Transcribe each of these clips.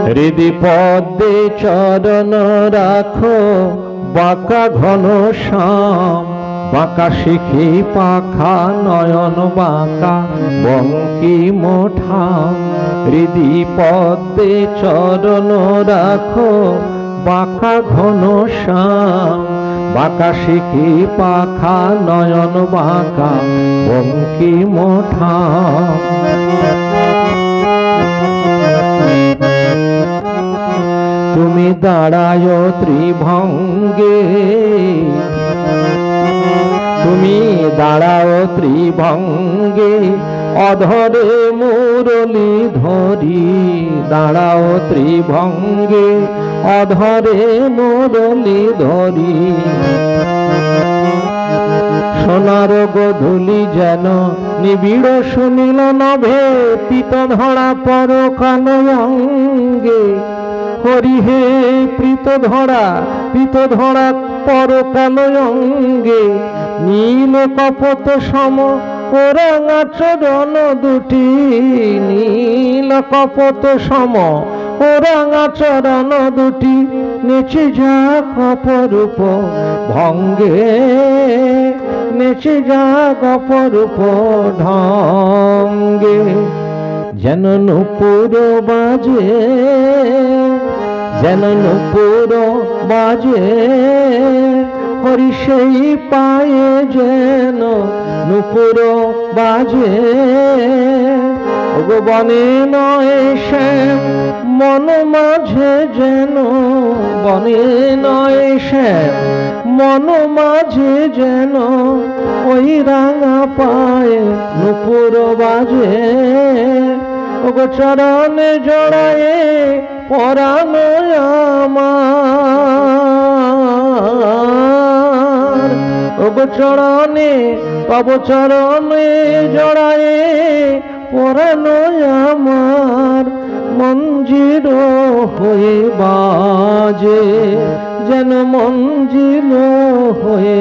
হৃদি পদ্মে চরণ রাখো, বাঁকা ঘন শ্যাম। বাঁকা শিখি পাখা, নয়ন বাঁকা বঙ্কিম ঠাম। হৃদি পদ্মে চরণ রাখো, বাঁকা ঘন শ্যাম। বাঁকা শিখি পাখা, নয়ন বাঁকা বঙ্কিম ঠাম। তুমি দাঁড়ায় ত্রিভঙ্গে, তুমি দাঁড়াও ত্রিভঙ্গে, অধরে মুরলী ধরি। দাঁড়াও ত্রিভঙ্গে, অধরে মুরলী ধরি। সোনার গোধূলি যেন নিবিড় সুনীল নভে, পিত ধরা পরকাল অঙ্গে। হরি হে প্রীত ধরা পরকাল অঙ্গে। নীল কপত সম ওরাঙা চরণ দুটি। নীল কপত সম ওরাঙা চরণ দুটি। নেচে যাক অপরূপ ভঙ্গে, নেচে যাক অপরূপ ঢঙ্গে। যেন নূপুর বাজে, যেন নূপুর বাজে, হরি সেই পায়ে যেন নূপুর বাজে। ওগো বনে নয় শ্যাম, মন মাঝে যেন, বনে নয় শ্যাম, মন মাঝে যেন, ওই রাঙা পায়ে নূপুর বাজে। ওগো চরণে জড়ায়ে পরাণ আমার। ওগো চরণে, তব চরণে জড়ায়ে পরাণ আমার। মঞ্জিল হয়ে বাজে, যেন মঞ্জিল হয়ে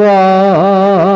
বাজে।